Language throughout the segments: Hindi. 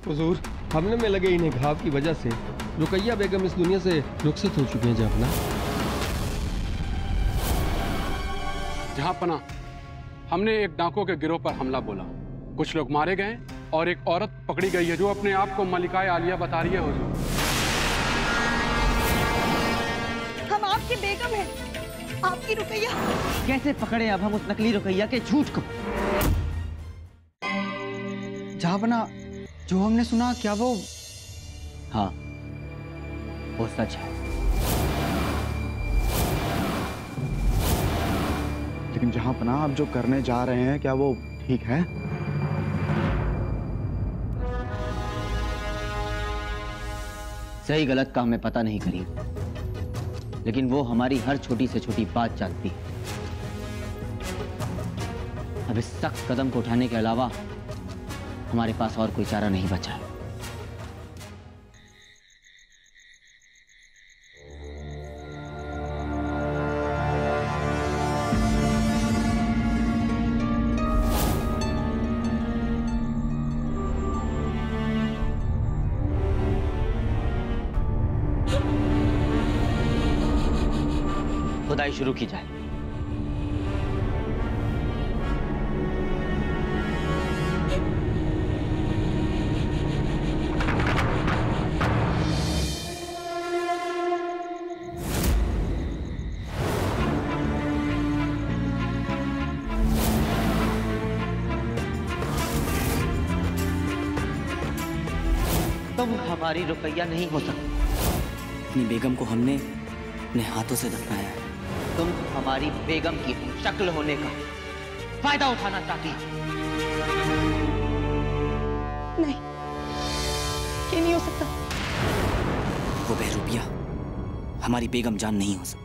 हुजूर, हमले में लगे इन्हें घाव की वजह से रुकैया बेगम इस दुनिया से रुखसत हो चुके हैं जनाब। जहांपना, हमने एक डाकुओं के गिरोह पर हमला बोला, कुछ लोग मारे गए और एक औरत पकड़ी गई है जो अपने आप को मलिकाए आलिया बता रही है हुजूर। हम आपकी बेगम हैं, आपकी रुकैया। कैसे पकड़े अब हम उस नकली रुकैया के झूठ को? जहांपना, जो हमने सुना क्या वो? हाँ, वो सच है। लेकिन जहांपना, आप जो करने जा रहे हैं क्या वो ठीक है? सही गलत का हमें पता नहीं करीब, लेकिन वो हमारी हर छोटी से छोटी बात जानती है। अब इस सख्त कदम को उठाने के अलावा हमारे पास और कोई चारा नहीं बचा है। खुदाई शुरू की जाए। तुम हमारी रुकैया नहीं हो सकती। अपनी बेगम को हमने अपने हाथों से दफनाया है। तुम हमारी बेगम की शक्ल होने का फायदा उठाना चाहती हो। नहीं, ये नहीं हो सकता। वो बहरूपिया हमारी बेगम जान नहीं हो सकती।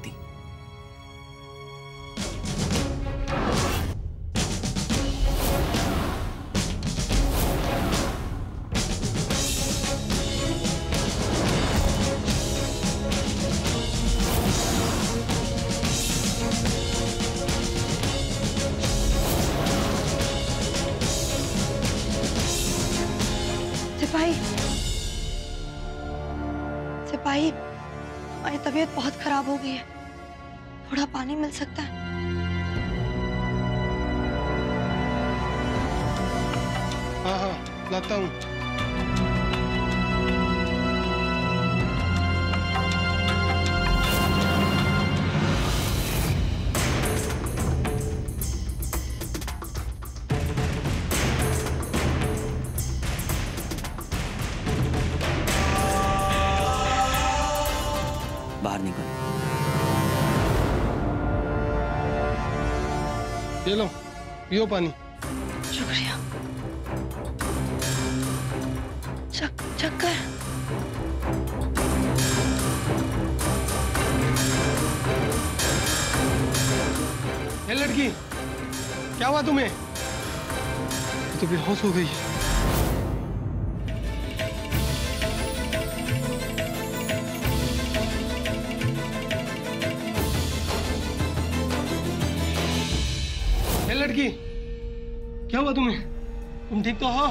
सिपाही, हमारी तबीयत बहुत खराब हो गई है, थोड़ा पानी मिल सकता है? हाँ हाँ, लाता हूँ। बाहर निकल। ये लो, पियो पानी। शुक्रिया। चक्कर। ये लड़की, क्या हुआ तुम्हें? तो बेहोश हो गई। लड़की, क्या हुआ तुम्हें? तुम ठीक तो हो?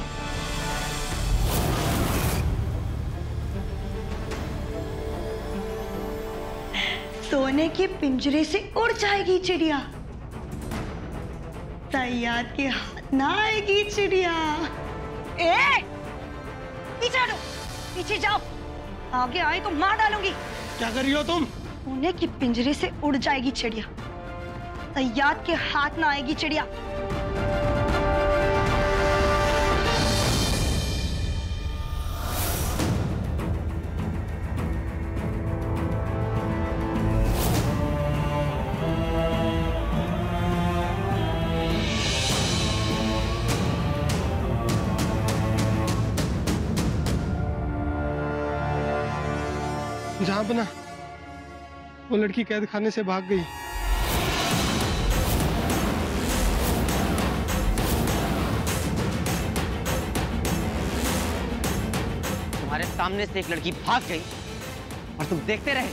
सोने के पिंजरे से उड़ जाएगी चिड़िया, सैयद के हाथ ना आएगी चिड़िया। पीछे हटो, पीछे जाओ, आगे आए तो मार डालूंगी। क्या कर रही हो तुम? सोने के पिंजरे से उड़ जाएगी चिड़िया, सैयद के हाथ ना आएगी चिड़िया। जहांपना, वो लड़की कैद खाने से भाग गई। तुम्हारे सामने से एक लड़की भाग गई और तुम देखते रहे?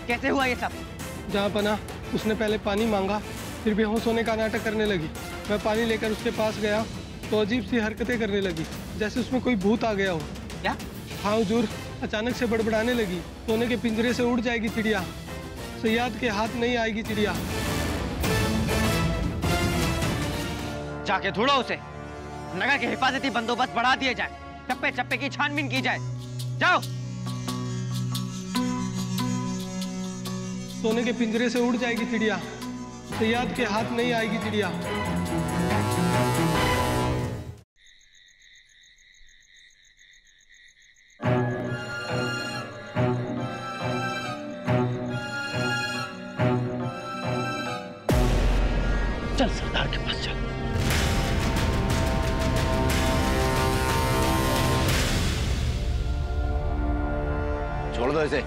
कैसे हुआ ये सब? जहांपना, उसने पहले पानी मांगा, फिर बेहोश होने का नाटक करने लगी। मैं पानी लेकर उसके पास गया तो अजीब सी हरकतें करने लगी, जैसे उसमें कोई भूत आ गया हो। क्या? हाँ हुजूर, अचानक से बड़बड़ाने लगी। सोने के पिंजरे से उड़ जाएगी चिड़िया, सयाद के हाथ नहीं आएगी चिड़िया। जाके ढूंढो उसे, नगर के हिफाजती बंदोबस्त बढ़ा दिए जाए, चप्पे चप्पे की छानबीन की जाए। जाओ। सोने के पिंजरे से उड़ जाएगी चिड़िया, सयाद के हाथ नहीं आएगी चिड़िया। चल सरदार के पास चल। छोड़ दो इसे।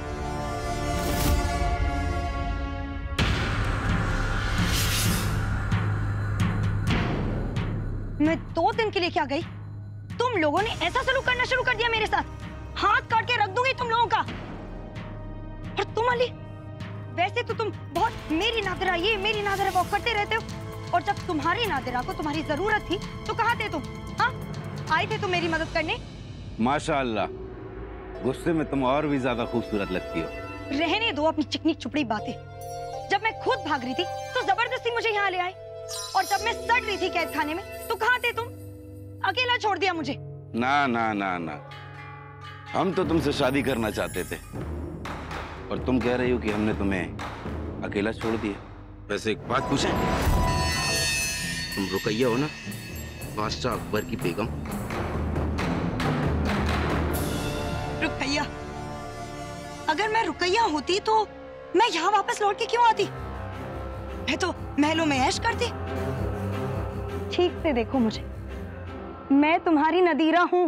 मैं 2 दिन के लिए क्या गई? तुम लोगों ने ऐसा सलूक करना शुरू कर दिया मेरे साथ। हाथ काट के रख दूंगी तुम लोगों का। और तुम अली, वैसे तो तुम बहुत मेरी नादिरा ये मेरी नादिरा वो करते रहते हो, और जब तुम्हारी नादिरा को तुम्हारी जरूरत थी तो कहाँ थे तुम? हाँ, आए थे तुम मेरी मदद करने? माशाअल्लाह, गुस्से में तुम और भी ज्यादा खूबसूरत लगती हो। रहने दो अपनी चिकनी चुपड़ी बातें। जब मैं खुद भाग रही थी तो जबरदस्ती मुझे यहाँ ले आए, और जब मैं सड़ रही थी कैद खाने में तो कहाँ थे तुम? अकेला छोड़ दिया मुझे। ना ना ना ना, हम तो तुमसे शादी करना चाहते थे, और तुम कह रही हो कि हमने तुम्हें अकेला छोड़ दिया। वैसे एक बात पूछें, तुम रुकैया हो ना, बादशाह अकबर की बेगम? रुकैया? अगर मैं रुकैया होती तो मैं यहाँ वापस लौट के क्यों आती? मैं तो महलों में ऐश करती। ठीक से देखो मुझे, मैं तुम्हारी नदीरा हूँ।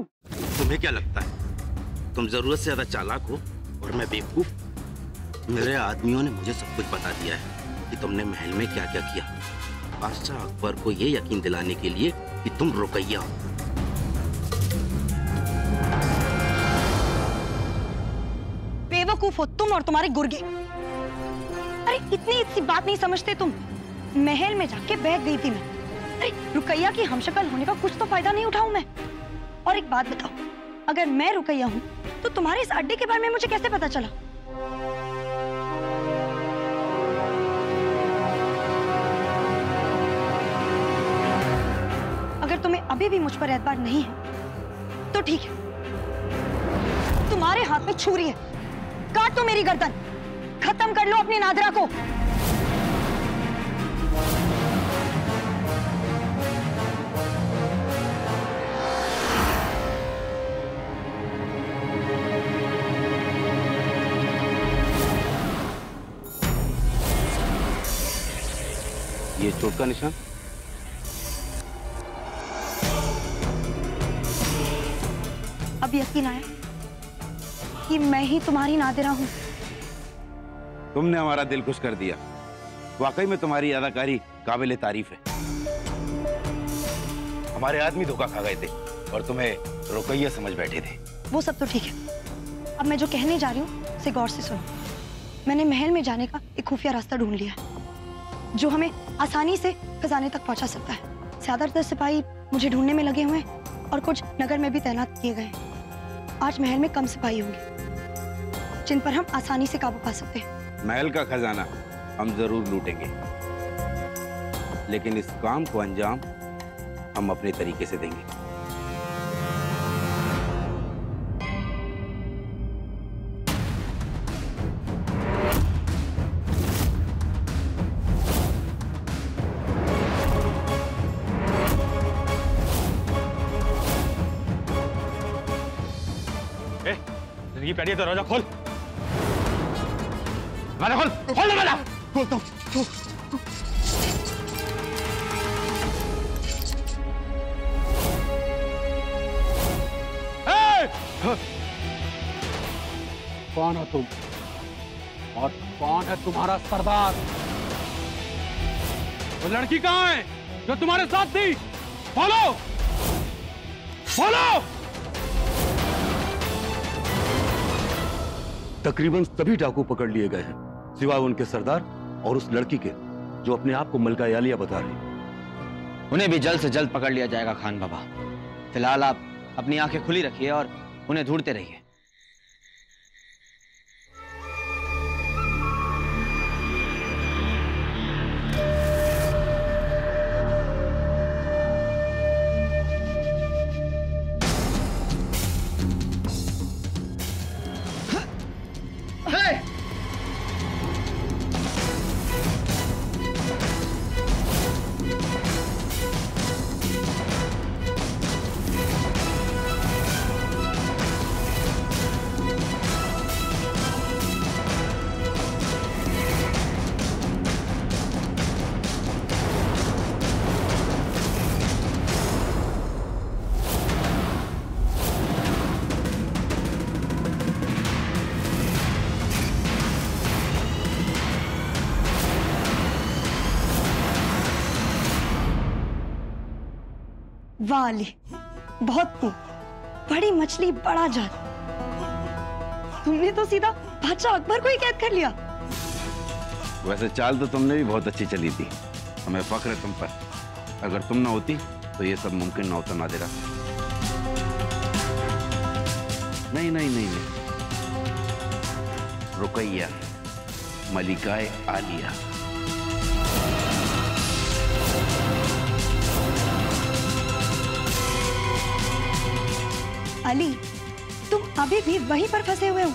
तुम्हें क्या लगता है तुम जरूरत से ज्यादा चालाक हो और मैं बेवकूफ? मेरे आदमियों ने मुझे सब कुछ बता दिया है कि तुमने महल में क्या क्या किया, बादशाह अकबर को ये यकीन दिलाने के लिए कि तुम रुकैया हो। बेवकूफ हो तुम और तुम्हारे गुर्गे। अरे इतनी सी बात नहीं समझते तुम? महल में जाके बैठ गई थी मैं। अरे रुकैया की हमशक्ल होने का कुछ तो फायदा नहीं उठाऊं मैं? और एक बात बताओ, अगर मैं रुकैया हूं तो तुम्हारे इस अड्डे के बारे में मुझे कैसे पता चला? अगर तुम्हें अभी भी मुझ पर एतबार नहीं है तो ठीक है, तुम्हारे हाथ में छुरी है, काट दो मेरी गर्दन, खत्म कर लो अपनी नादरा को। ये चोट का निशान? अब यकीन आया कि मैं ही तुम्हारी नादिरा हूं। तुमने हमारा दिल खुश कर दिया। वाकई में तुम्हारी अदाकारी काबिल तारीफ है। हमारे आदमी धोखा खा गए थे और तुम्हें रुकैया समझ बैठे थे। वो सब तो ठीक है, अब मैं जो कहने जा रही हूँ उसे गौर से सुनो। मैंने महल में जाने का एक खुफिया रास्ता ढूंढ लिया है जो हमें आसानी से खजाने तक पहुंचा सकता है। ज्यादातर सिपाही मुझे ढूंढने में लगे हुए हैं और कुछ नगर में भी तैनात किए गए हैं। आज महल में कम सिपाही होंगे जिन पर हम आसानी से काबू पा सकते हैं। महल का खजाना हम जरूर लूटेंगे, लेकिन इस काम को अंजाम हम अपने तरीके से देंगे। ये पहले दरवाजा खोल। दरवाजा खोल, खोल दरवाजा। खोलता हूँ। कौन हो तुम और कौन है तुम्हारा सरदार? वो लड़की कहाँ है जो तुम्हारे साथ थी? बोलो, बोलो। तकरीबन सभी डाकू पकड़ लिए गए हैं सिवाय उनके सरदार और उस लड़की के जो अपने आप को मलका यालिया बता रही। उन्हें भी जल्द से जल्द पकड़ लिया जाएगा खान बाबा। फिलहाल आप अपनी आंखें खुली रखिए और उन्हें ढूंढते रहिए। वाह अली, बहुत खूब। बड़ी मछली बड़ा जाल। तुमने तो सीधा बादशाह अकबर को ही कैद कर लिया। वैसे चाल तो तुमने भी बहुत अच्छी चली थी, हमें फख्र है तुम पर। अगर तुम ना होती तो ये सब मुमकिन ना होता नादिरा। नहीं नहीं नहीं नहीं, रुकैया, मलिकाए आलिया। अली, तुम अभी भी वहीं पर फंसे हुए हो।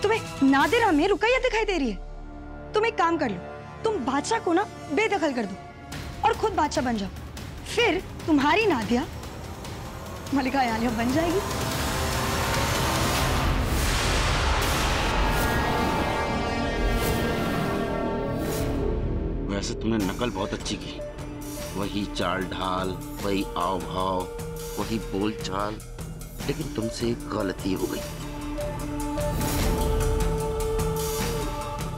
तुम्हें नादिरा में रुकैया दिखाई दे रही है। तुम एक काम कर लो, तुम बादशाह को ना बेदखल कर दो और खुद बादशाह बन जाओ। फिर तुम्हारी नादिया मलिका आलिया बन जाएगी। वैसे तुमने नकल बहुत अच्छी की, वही चाल ढाल, वही आव भाव, वही बोल चाल, लेकिन तुमसे एक गलती हो गई।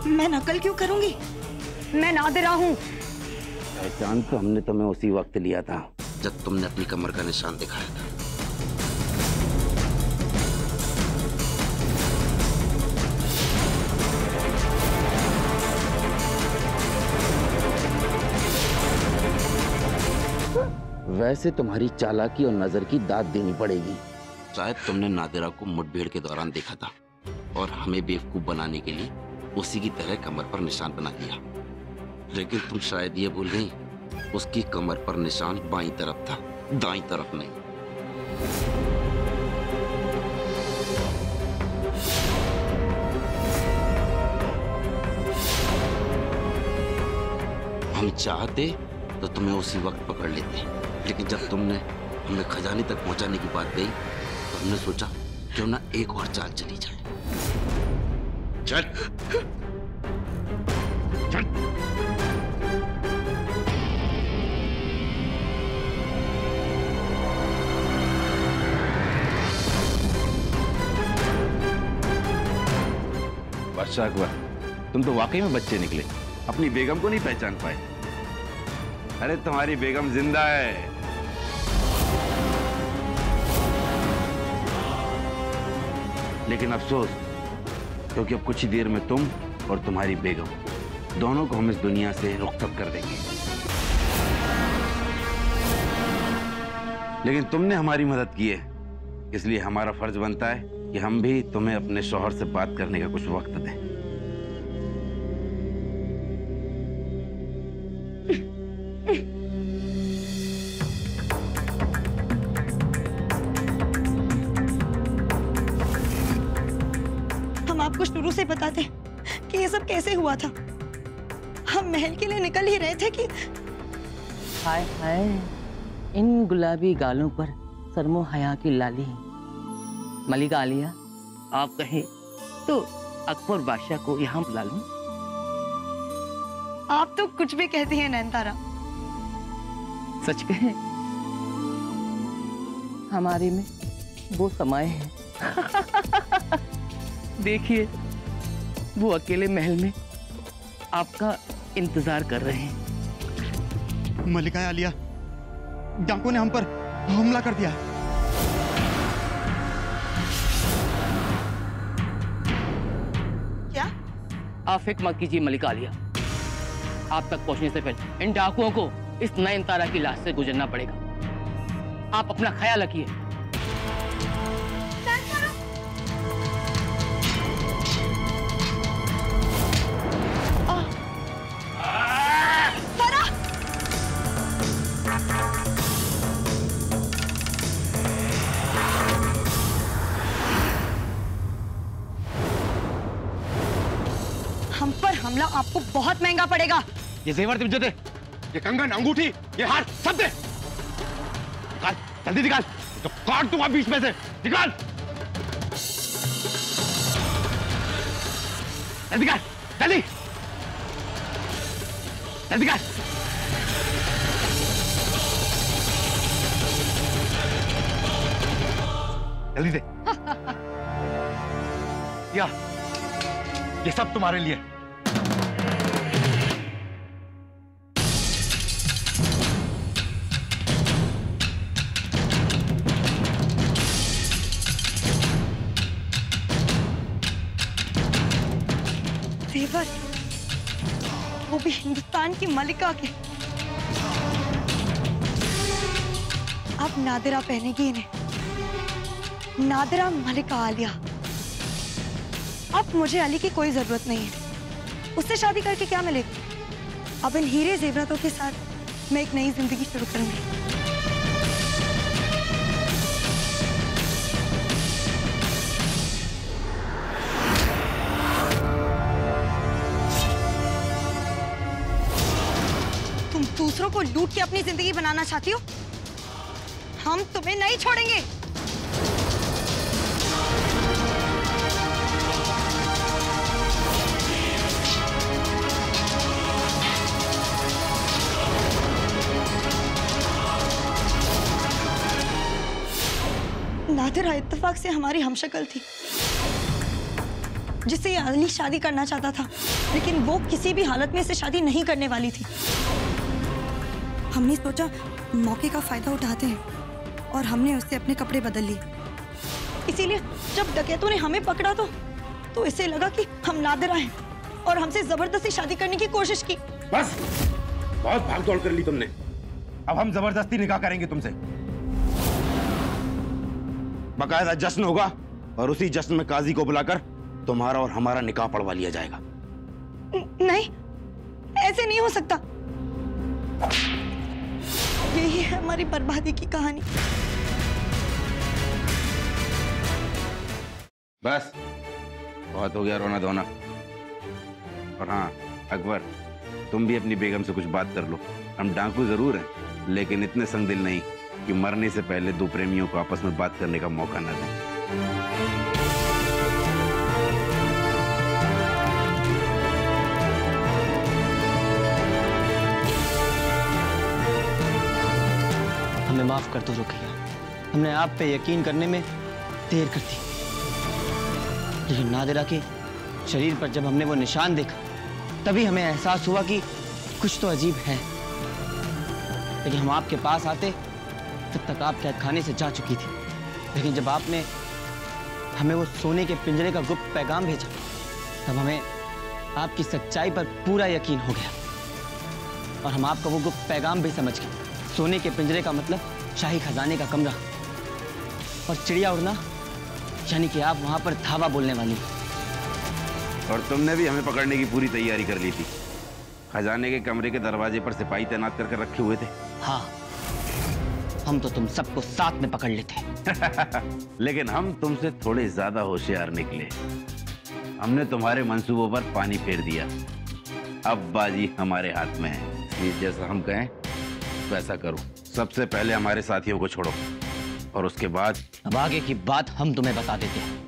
मैं नकल क्यों करूंगी? मैं नादिरा हूं। पहचान तो हमने तुम्हें उसी वक्त लिया था जब तुमने अपनी कमर का निशान दिखाया था। वैसे तुम्हारी चालाकी और नजर की दाद देनी पड़ेगी। शायद तुमने नादिरा को मुठभेड़ के दौरान देखा था और हमें बेवकूफ बनाने के लिए उसी की तरह कमर पर निशान बना दिया। लेकिन तुम शायद ये भूल गई, उसकी कमर पर निशान बाईं तरफ था, दाईं तरफ नहीं। हम चाहते तो तुम्हें उसी वक्त पकड़ लेते, लेकिन जब तुमने हमें खजाने तक पहुंचाने की बात कही तो हमने सोचा क्यों ना एक और चाल चली जाए। चल चल। बादशाह अकबर, तुम तो वाकई में बच्चे निकले, अपनी बेगम को नहीं पहचान पाए। अरे तुम्हारी बेगम जिंदा है। लेकिन अफसोस, क्योंकि अब कुछ ही देर में तुम और तुम्हारी बेगम दोनों को हम इस दुनिया से रुखसत कर देंगे। लेकिन तुमने हमारी मदद की है, इसलिए हमारा फर्ज बनता है कि हम भी तुम्हें अपने शौहर से बात करने का कुछ वक्त दें। हम आपको शुरू से बताते कि ये सब कैसे हुआ था। हम महल के लिए निकल ही रहे थे कि हाय हाय, इन गुलाबी गालों पर सरमो हया की लाली। मलिका आलिया, आप कहें तो अकबर बादशाह को यहाँ बुला लूं? आप तो कुछ भी कहती हैं नैनतारा। सच कहें, हमारे में वो समय है। देखिए, वो अकेले महल में आपका इंतजार कर रहे हैं। मलिका आलिया, डाकुओं ने हम पर हमला कर दिया है। क्या? आप फिक्र मत कीजिए मलिका आलिया, आप तक पहुंचने से पहले इन डाकुओं को इस नयनतारा की लाश से गुजरना पड़ेगा। आप अपना ख्याल रखिए। हम पर हमला आपको बहुत महंगा पड़ेगा। ये जेवर तुझे दे, ये कंगन, अंगूठी, ये हार सब दे। निकाल, जल्दी निकाल, तो काट दूंगा बीच में से। निकाल, जल्दी निकाल, जल्दी जल्दी निकाल। जल्दी दे। ये सब तुम्हारे लिए। जेवर, वो भी हिंदुस्तान की मलिका के। अब नादिरा पहनेगी इन्हें, नादिरा मलिका आलिया। अब मुझे अली की कोई जरूरत नहीं है। उससे शादी करके क्या मिलेगा? अब इन हीरे जेवरातों के साथ मैं एक नई जिंदगी शुरू करूंगी। तुम दूसरों को लूट के अपनी जिंदगी बनाना चाहती हो? हम तुम्हें नहीं छोड़ेंगे। नादिरा इत्तेफाक से हमारी हमशक्ल थी, जिससे अली शादी करना चाहता था, लेकिन वो किसी भी हालत में इसे शादी नहीं करने वाली थी। हमने सोचा मौके का फायदा उठाते हैं और हमने उससे अपने कपड़े बदल लिए। इसीलिए जब डकैतों ने हमें पकड़ा तो इसे लगा कि हम नादिरा हैं और हमसे जबरदस्ती शादी करने की कोशिश की। बस, बहुत भागदौड़ कर ली तुमने। अब हम जबरदस्ती निकाह करेंगे तुमसे। बाकायदा जश्न होगा और उसी जश्न में काजी को बुलाकर तुम्हारा और हमारा निकाह पढ़वा लिया जाएगा। नहीं, ऐसे नहीं हो सकता। यही है हमारी बर्बादी की कहानी। बस, बहुत हो गया रोना धोना। और हाँ अकबर, तुम भी अपनी बेगम से कुछ बात कर लो। हम डाकू जरूर हैं, लेकिन इतने संगदिल नहीं कि मरने से पहले दो प्रेमियों को आपस में बात करने का मौका न दें। हमें माफ कर दो रुकैया, हमने आप पे यकीन करने में देर कर दी। लेकिन नादिरा के शरीर पर जब हमने वो निशान देखा, तभी हमें एहसास हुआ कि कुछ तो अजीब है। लेकिन हम आपके पास आते तब तक आप कैद खाने से जा चुकी थी। लेकिन जब आपने हमें वो सोने के पिंजरे का गुप्त पैगाम भेजा, तब हमें आपकी सच्चाई पर पूरा यकीन हो गया और हम आपका वो गुप्त पैगाम भी समझ गए। सोने के पिंजरे का मतलब शाही खजाने का कमरा और चिड़िया उड़ना, यानी कि आप वहां पर धावा बोलने वाली। और तुमने भी हमें पकड़ने की पूरी तैयारी कर ली थी। खजाने के कमरे के दरवाजे पर सिपाही तैनात करके रखे हुए थे। हाँ, हम तो तुम सबको साथ में पकड़ लेते। लेकिन हम तुमसे थोड़े ज्यादा होशियार निकले। हमने तुम्हारे मंसूबों पर पानी फेर दिया। अब बाजी हमारे हाथ में है, इसलिए जैसा हम कहें वैसा करो। सबसे पहले हमारे साथियों को छोड़ो और उसके बाद अब आगे की बात हम तुम्हें बता देते हैं।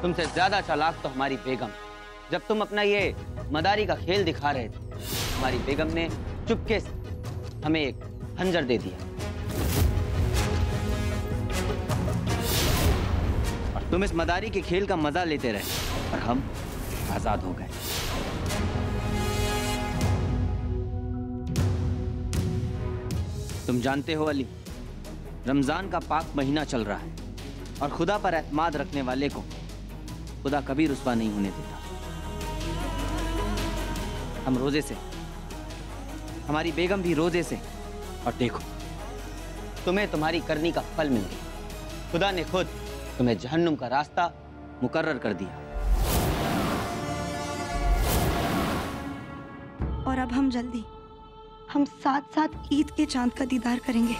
तुमसे ज्यादा चालाक तो हमारी बेगम। जब तुम अपना ये मदारी का खेल दिखा रहे थे, हमारी बेगम ने चुपके से हमें एक खंजर दे दिया और तुम इस मदारी के खेल का मजा लेते रहे और हम आजाद हो गए। तुम जानते हो अली, रमजान का पाक महीना चल रहा है और खुदा पर एतमाद रखने वाले को खुदा कभी रुस्वा नहीं होने देता। हम रोजे से, हमारी बेगम भी रोजे से, और देखो तुम्हें तुम्हारी करनी का फल मिल गया। खुदा ने खुद तुम्हें जहन्नुम का रास्ता मुकर्रर कर दिया। और अब हम जल्दी हम साथ साथ ईद के चांद का दीदार करेंगे।